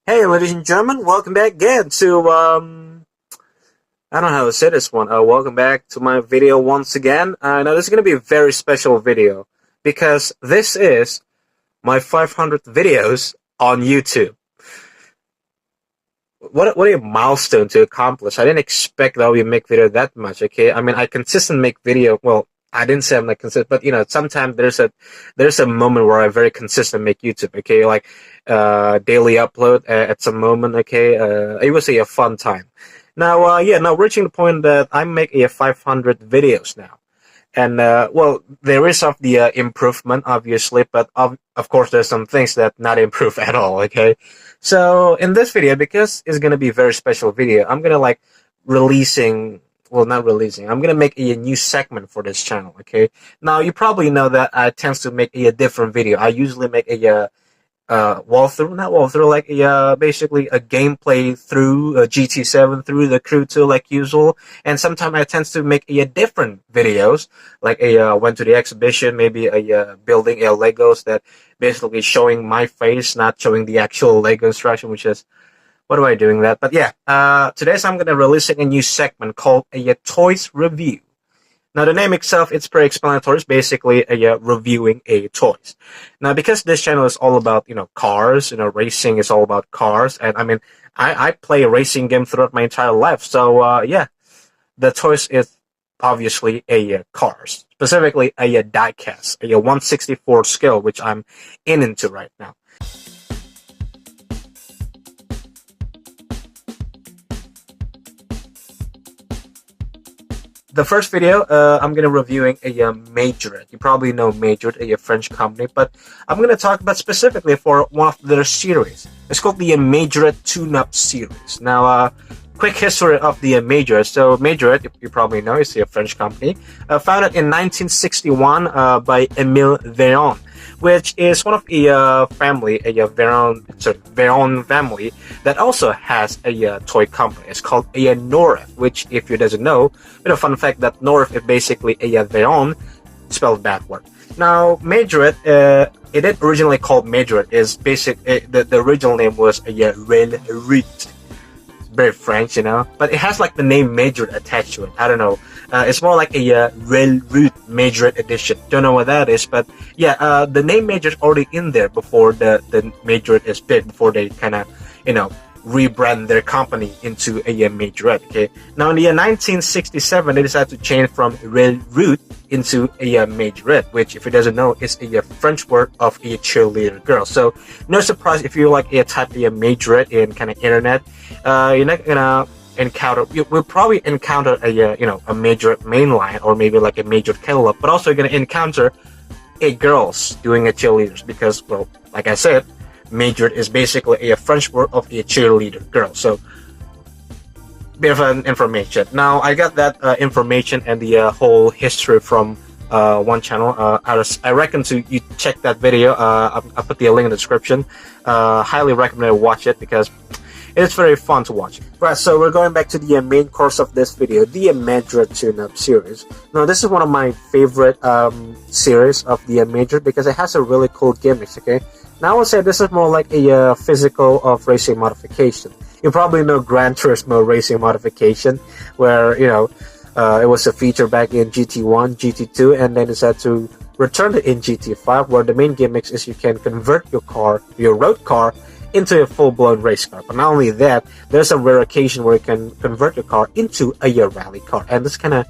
Hey, ladies and gentlemen, welcome back again to I don't know how to say this one. Welcome back to my video once again. Now this is gonna be a very special video because this is my 500th videos on YouTube. What a milestone to accomplish. I didn't expect that we make video that much. Okay, I mean I consistently make video. Well, I didn't say I'm not consistent, but sometimes there's a moment where I very consistent make YouTube. Okay, like daily upload at some moment. Okay, it was a fun time. Now, now reaching the point that I make a 500 videos now, and well, there is of the improvement obviously, but of course there's some things that not improve at all. Okay, so in this video, because it's gonna be a very special video, I'm gonna like releasing. Well, not releasing. I'm gonna make a new segment for this channel. Okay. Now you probably know that I tend to make a different video. I usually make a walkthrough, not walkthrough, like a basically a gameplay through GT7 through the Crew 2 like usual. And sometimes I tend to make a different videos, like a went to the exhibition, maybe a building a Legos that basically showing my face, not showing the actual Lego instruction, which is. What am I doing that? But yeah, today I'm going to releasing a new segment called a toys review. Now the name itself, it's pretty explanatory. It's basically a reviewing a toys. Now because this channel is all about cars, racing is all about cars, and I mean I play a racing game throughout my entire life. So yeah, the toys is obviously a cars, specifically a diecast, a 1/64 scale, which I'm into right now. The first video, I'm gonna reviewing a Majorette. You probably know Majorette, a French company, but I'm gonna talk about specifically for one of their series. It's called the Majorette Tune-Ups series. Now, quick history of the Majorette. So Majorette, you probably know, is a French company, founded in 1961 by Émile Véron, which is one of a family, a Véron family that also has a toy company. It's called a Noref, which, if you doesn't know, fun fact that Noref is basically a Véron spelled backward. Now, Majorette, it is originally called Majorette. Is the original name was a Railroute. Very French, but it has like the name Majorette attached to it. I don't know. It's more like a Railroute Majorette edition. Don't know what that is, but yeah, the name Majorette already in there before the Majorette is big, before they kind of rebrand their company into a Majorette. Okay. Now in the year 1967, they decided to change from Railroute into a Majorette, which, if it doesn't know, is a French word of a cheerleader girl. So no surprise if you like a type of a Majorette in kind of internet, you're not gonna encounter. You will probably encounter a a Majorette mainline or maybe like a Majorette catalog, but also you're gonna encounter a girls doing a cheerleaders because, well, like I said, Majorette is basically a French word of a cheerleader girl. So bit of an information. Now I got that information and the whole history from one channel. I reckon you check that video. I'll put the link in the description. Highly recommend you watch it because it's very fun to watch. Right, so we're going back to the main course of this video, the Majorette Tune-Up series. Now this is one of my favorite series of the Majorette because it has a really cool gimmicks. Okay. Now I would say this is more like a physical of racing modification. You probably know Gran Turismo racing modification, where it was a feature back in GT1, GT2, and then decided to return it in GT5, where the main gimmicks is you can convert your road car, into a full-blown race car. But not only that, there's a rare occasion where you can convert your car into a rally car, and this kind of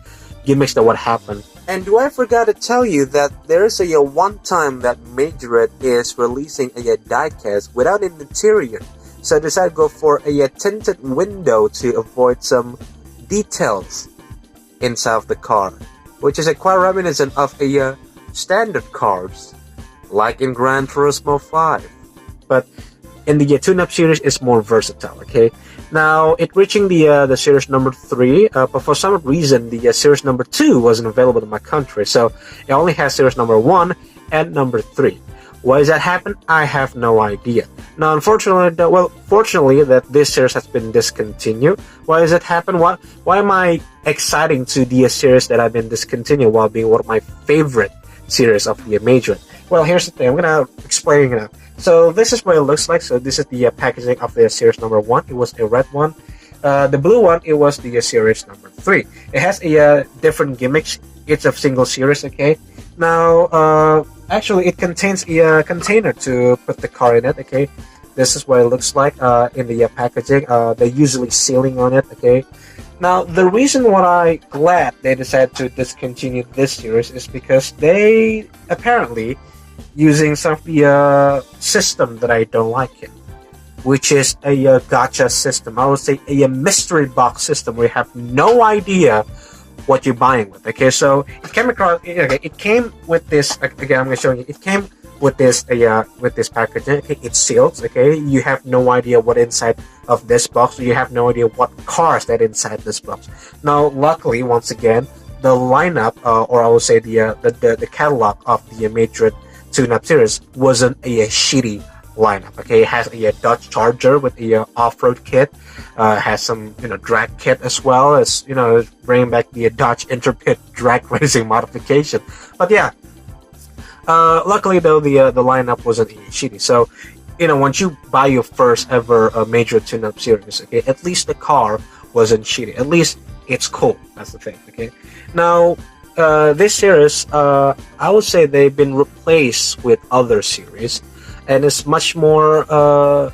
gimmicks that what happened. And do I forgot to tell you that there's a one time that Majorette is releasing a diecast without an interior, so I decided to go for a tinted window to avoid some details inside of the car, which is a quite reminiscent of a standard cars, like in Gran Turismo 5. But in the Tune-Up series, it's more versatile. Okay. Now, it reaching the series number 3, but for some reason, the series number 2 wasn't available in my country, so it only has series number 1 and number 3. Why does that happen? I have no idea. Now, unfortunately, fortunately, that this series has been discontinued. Why does it happen? Why am I exciting to the series that I've been discontinued while being one of my favorite series of the Majorette? Well, here's the thing. I'm gonna explain it now. So this is what it looks like. So this is the packaging of the series number 1. It was a red one. The blue one, it was the series number 3. It has a different gimmicks. It's a single series, okay? Now, actually, it contains a container to put the car in it, okay? This is what it looks like in the packaging. They're usually sealing on it, okay? Now, the reason why I'm glad they decided to discontinue this series is because they apparently using some of the system that I don't like it, which is a gacha system. I would say a mystery box system where you have no idea what you're buying with. Okay, so it came across. Okay, it came with this. Again, I'm going to show you. It came with this packaging. Okay, it's sealed. Okay, you have no idea what inside of this box. So you have no idea what cars that inside this box. Now, luckily, once again, the lineup, or I would say the catalog of the Majorette Tune-Up series wasn't a shitty lineup. Okay, it has a Dodge Charger with a off-road kit, has some drag kit as well as bringing back the Dodge Intrepid drag racing modification. But yeah, luckily though the lineup wasn't shitty. So once you buy your first ever Majorette Tune-Up series, okay, at least the car wasn't shitty. At least it's cool. That's the thing. Okay, now. This series, I would say they've been replaced with other series, and it's much more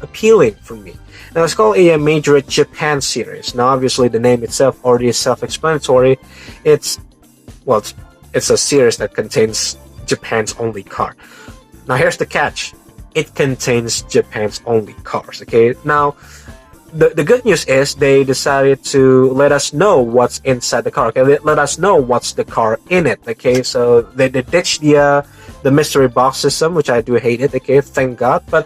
appealing for me. Now, it's called a Majorette Japan series. Now, obviously, the name itself already is self-explanatory. It's a series that contains Japan's only car. Now, here's the catch. It contains Japan's only cars, okay? Now, the good news is they decided to let us know what's inside the car. Okay, they let us know what's the car in it. Okay, so they ditched the mystery box system, which I do hate it. Okay, thank God. But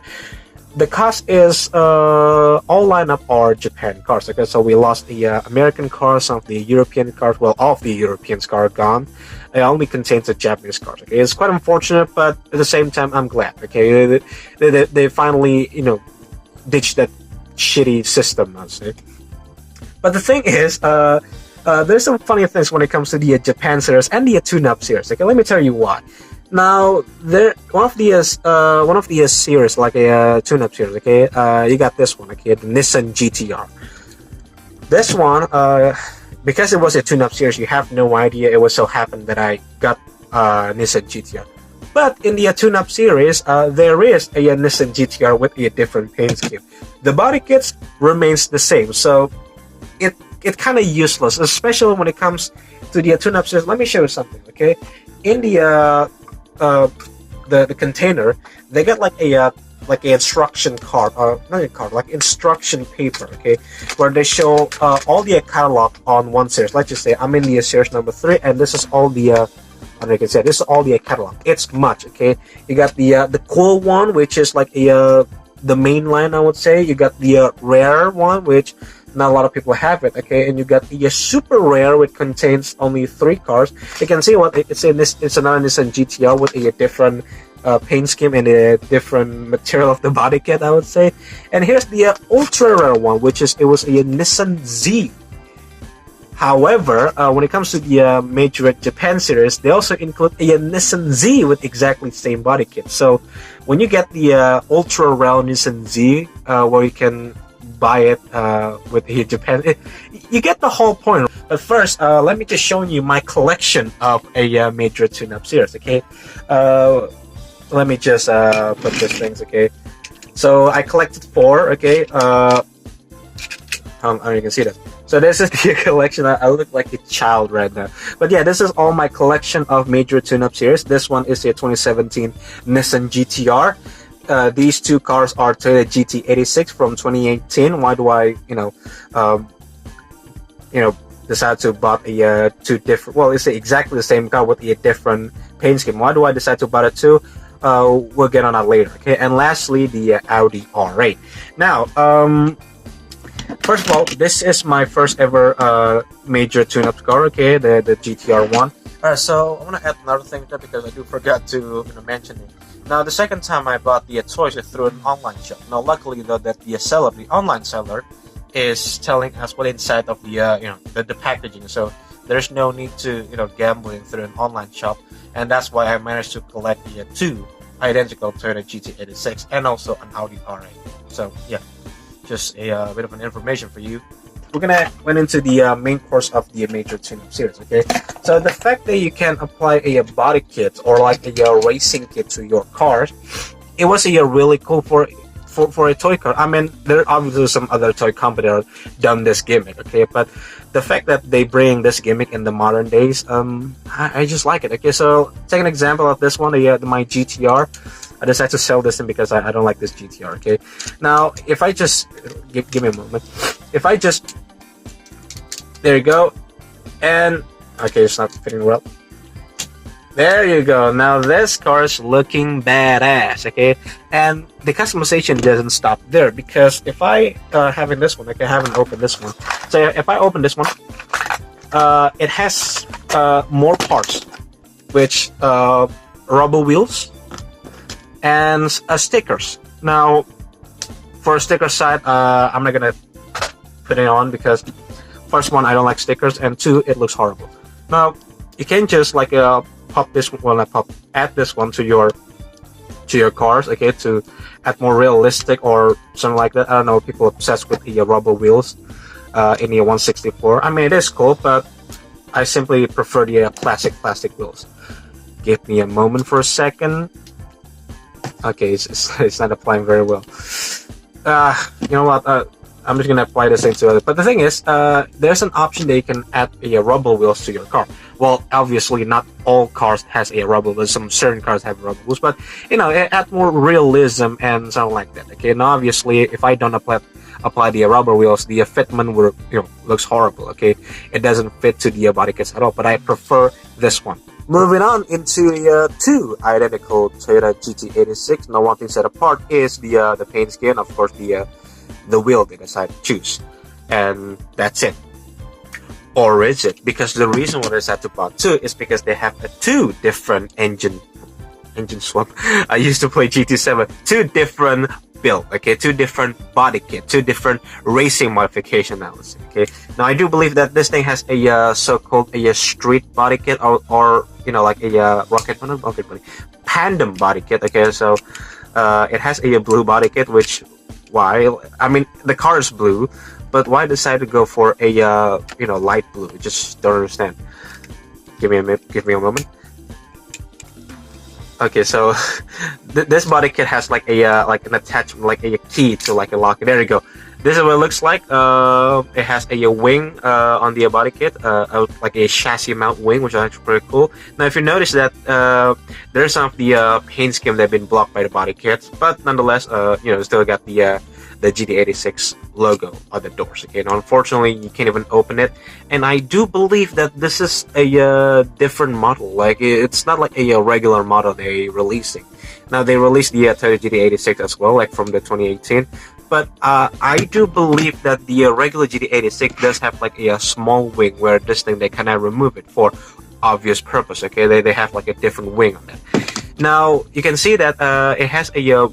the cost is all lineup are Japan cars. Okay, so we lost the American cars, some of the European cars. Well, all of the European cars are gone. It only contains the Japanese cars. Okay, it's quite unfortunate, but at the same time, I'm glad. Okay, they finally ditched that shitty system, I'd say. But the thing is, there's some funny things when it comes to the Japan series and the Tune-Up series. Okay, let me tell you why. Now, one of the series, like a Tune-Up series. Okay, you got this one. Okay, the Nissan GTR. This one, because it was a Tune-Up series, you have no idea. It was so happened that I got Nissan GTR. But in the Tune-Up series, there is a Nissan GTR with a different paint scheme. The body kits remains the same, so it's kind of useless, especially when it comes to the Tune-Up series. Let me show you something, okay? In the container, they got like a instruction card, or not a card, like instruction paper, okay, where they show all the catalog on one series. Let's just say I'm in the series number 3, and this is all the and like I said, this is all the catalog. It's much, okay. You got the cool one, which is like the main line, I would say. You got the rare one, which not a lot of people have it, okay. And you got the super rare, which contains only 3 cars. You can see what it's in this. It's another Nissan GTR with a different paint scheme and a different material of the body kit, I would say. And here's the ultra rare one, which is it was a Nissan Z. However, when it comes to the Majorette Japan series, they also include a Nissan Z with exactly the same body kit. So when you get the ultra rare Nissan Z, where you can buy it with the Japan, you get the whole point. But first, let me just show you my collection of a Majorette Tune-Up series. Okay, let me just put these things. Okay, so I collected 4. Okay, you can see this. So this is the collection. I look like a child right now. But yeah, this is all my collection of Majorette Tune-Up series. This one is a 2017 Nissan GTR. These 2 cars are Toyota GT86 from 2018. Why do I, decide to buy a 2 different? Well, it's exactly the same car with a different paint scheme. Why do I decide to buy the 2? We'll get on that later. Okay, and lastly, the Audi R8. Now, first of all, this is my first ever Majorette Tune-Up car, okay, the GTR one. Alright, so I want to add another thing there because I do forgot to mention it. Now, the second time I bought the toys through an online shop. Now, luckily though, that the seller, the online seller, is telling us what inside of the packaging. So there's no need to gambling through an online shop, and that's why I managed to collect the 2 identical Toyota GT86 and also an Audi R8. So yeah, just a bit of an information for you. We're gonna went into the main course of the Majorette Tune-Up series. Okay, so the fact that you can apply a body kit or like a racing kit to your cars, it was a really cool for a toy car. I mean, there are obviously some other toy company that have done this gimmick, okay, but the fact that they bring this gimmick in the modern days, I just like it. Okay, so take an example of this one, my GTR. I decided to sell this in because I don't like this GTR. Okay, now if I just give me a moment, if I just, there you go, and okay, it's not fitting well. There you go. Now this car is looking badass, okay? And the customization doesn't stop there, because if I having this one, okay, I haven't opened this one. So if I open this one, it has more parts, which rubber wheels and stickers. Now, for a sticker side, I'm not gonna put it on because first one, I don't like stickers, and two, it looks horrible. Now, you can just like pop this one, well, not pop, add this one to your cars, okay, to add more realistic or something like that. I don't know, people obsessed with the rubber wheels in the 164. I mean, it is cool, but I simply prefer the plastic wheels. Give me a moment for a second. Okay, it's not applying very well. You know what? I'm just gonna apply this into it. But the thing is, there's an option that you can add a rubber wheels to your car. Well, obviously, not all cars has a rubber wheels. Some certain cars have rubber wheels, but you know, it adds more realism and something like that. Okay, and obviously, if I don't apply the rubber wheels, the fitment will, looks horrible. Okay, it doesn't fit to the body kits at all. But I prefer this one. Moving on into the two identical Toyota GT86. Now, one thing set apart is the paint scheme, of course, the wheel they decided to choose, and that's it. Or is it? Because the reason why they decided to buy two is because they have two different engine swap. I used to play GT7. Two different build, okay, two different body kit, two different racing modification analysis. Okay, now I do believe that this thing has a so-called a street body kit, or like a rocket body, Pandem body kit. Okay, so it has a blue body kit, which why? I mean, the car is blue, but why decide to go for a light blue? Just don't understand. Give me a moment. Okay, so this body kit has like an attachment, like a key to like a lock. There you go. This is what it looks like. It has a wing on the body kit, like a chassis mount wing, which is actually pretty cool. Now, if you notice that there's some of the paint scheme that have been blocked by the body kits, but nonetheless, still got the GT86 logo on the doors. Okay, now unfortunately, you can't even open it, and I do believe that this is a different model. Like, it's not like a regular model they releasing. Now, they released the Toyota GT86 as well, like from the 2018. But I do believe that the regular GT86 does have like a small wing, where this thing they cannot remove it for obvious purpose. Okay, they have like a different wing on it. Now you can see that it has a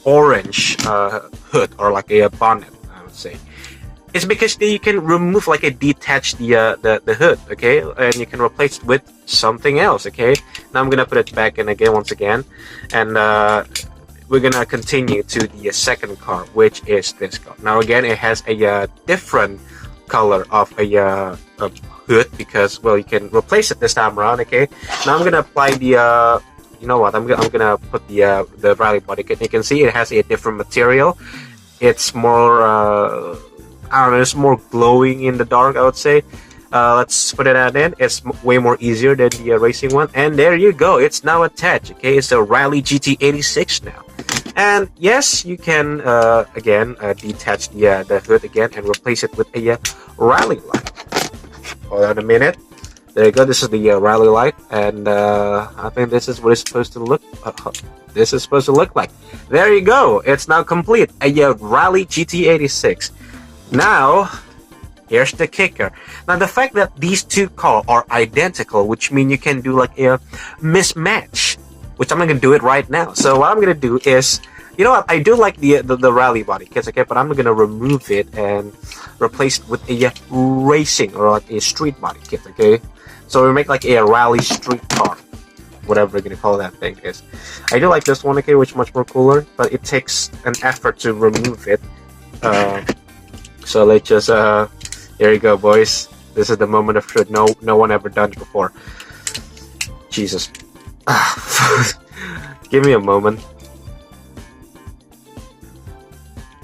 orange hood, or like a bonnet, I would say. It's because you can remove, like, a detach the hood, okay, and you can replace it with something else. Okay, now I'm gonna put it back in again once again, and we're gonna continue to the second car, which is this car. Now again, it has a different color of a hood, because, well, you can replace it this time around. Okay, now I'm gonna apply the you know what, I'm gonna put the rally body kit. You can see it has a different material. It's more I don't know, it's more glowing in the dark, I would say. Let's put it out in. It's way more easier than the racing one, and there you go, it's now attached. Okay, it's a Rally GT86 now. And yes, you can again detach the hood again and replace it with a rally light. Hold on a minute. There you go. This is the rally light, and I think this is what it's supposed to look. This is supposed to look like. There you go. It's now complete. A Rally GT86. Now, here's the kicker. Now, the fact that these two cars are identical, which means you can do like a mismatch, which I'm not gonna do it right now. So what I'm gonna do is, you know what? I do like the rally body kits, okay, but I'm gonna remove it and replace it with a racing, or like a street body kit, okay. So we make like a rally street car. whatever you're gonna call that thing is. I do like this one, okay, which is much more cooler, but it takes an effort to remove it. So let's just there you go, boys. This is the moment of truth. No one ever done it before. Jesus. Give me a moment.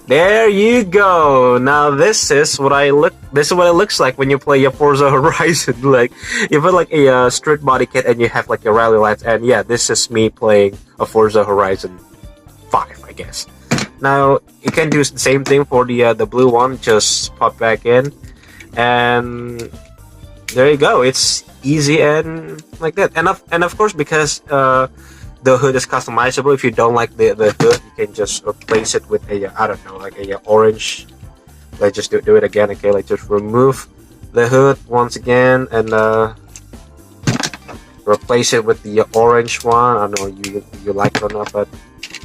There you go. Now this is what it looks like when you play a Forza Horizon. Like you put like a street body kit and you have like a rally lights, and yeah, this is me playing a Forza Horizon 5, I guess. Now you can do the same thing for the blue one. Just pop back in, and there you go. It's easy and like that. And of course, because the hood is customizable. If you don't like the hood, you can just replace it with a I don't know, like a orange. Let's just do it again. Okay, let's just remove the hood once again and replace it with the orange one. I don't know you like it or not, but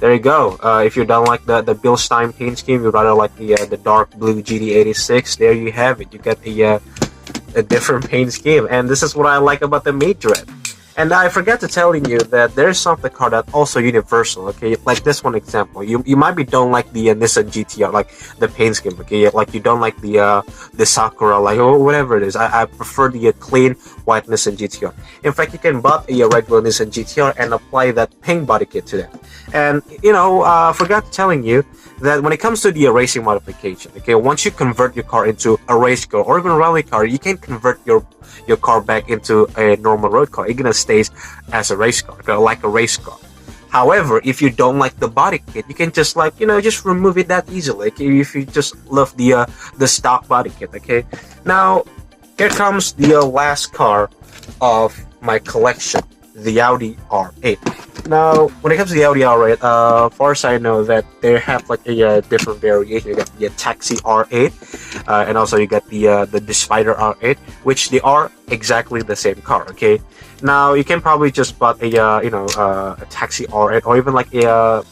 there you go. If you don't like the Bilstein paint scheme, you rather like the dark blue GT86. There you have it. You get a different paint scheme, and this is what I like about the Majorette. And I forgot to telling you that there's something called that also universal, okay? Like this one example, you might be don't like the Nissan GTR, like the paint scheme, okay? Like you don't like the Sakura, like or whatever it is. I prefer the clean white Nissan GTR. In fact, you can buy a regular Nissan GTR and apply that pink body kit to that. And you know, forgot telling you that when it comes to the racing modification, okay, once you convert your car into a race car or even a rally car, you can convert your car back into a normal road car. It's gonna stay as a race car, okay, like a race car. However, if you don't like the body kit, you can just like, you know, just remove it that easily, okay, if you just love the stock body kit, okay. Now here comes the last car of my collection, the Audi R8. Now, when it comes to the Audi R8, far as I know that they have like a different variation. You got the Taxi R8, and also you got the Spider R8, which they are exactly the same car. Okay, now you can probably just buy a Taxi R8 or even like a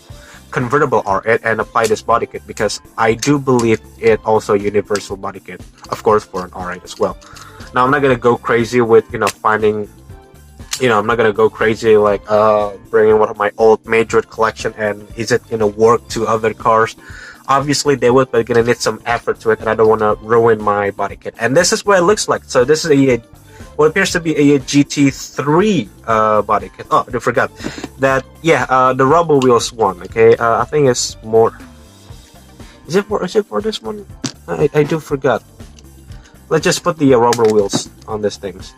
convertible R8 and apply this body kit, because I do believe it also a universal body kit, of course, for an R8 as well. Now, I'm not gonna go crazy with finding. I'm not gonna go crazy like bringing one of my old Majorette collection and is it gonna work to other cars. Obviously they would, but gonna need some effort to it, and I don't want to ruin my body kit. And this is what it looks like. So this is what appears to be a GT3 body kit. Oh, I forgot that. Yeah, the rubber wheels one. Okay, I think it's more. Is it for this one? I do forgot. Let's just put the rubber wheels on these things.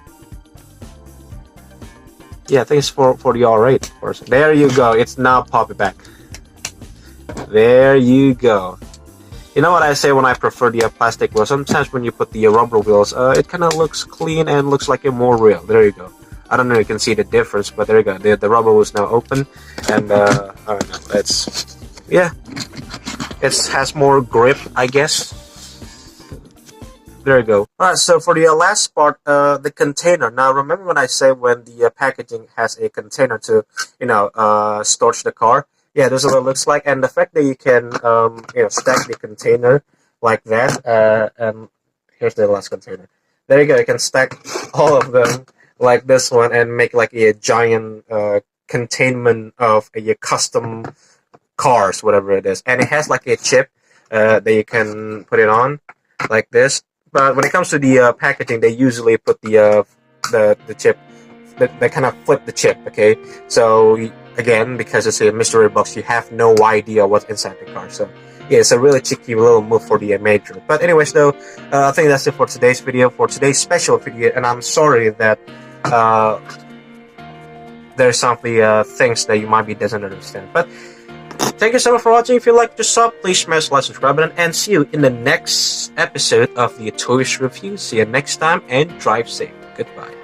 Yeah, I think it's for the R8, of course. There you go. It's now popping back. There you go. You know what I say when I prefer the plastic wheels? Sometimes when you put the rubber wheels, it kind of looks clean and looks like a more real. There you go. I don't know if you can see the difference, but there you go. The rubber wheels now open, and I don't know. It has more grip, I guess. There you go. Alright, so for the last part, the container. Now, remember when I say when the packaging has a container to, storage the car? Yeah, this is what it looks like. And the fact that you can, stack the container like that, and here's the last container. There you go. You can stack all of them like this one and make like a giant containment of a custom cars, whatever it is. And it has like a chip that you can put it on like this. But when it comes to the packaging, they usually put the chip. They kind of flip the chip. Okay, so again, because it's a mystery box, you have no idea what's inside the car. So yeah, it's a really cheeky little move for the Majorette. But anyways, though, I think that's it for today's video, for today's special video. And I'm sorry that there's some things that you might be doesn't understand. But thank you so much for watching. If you like the sub, please smash the like, subscribe button, and see you in the next episode of the Toys Review. See you next time, and drive safe. Goodbye.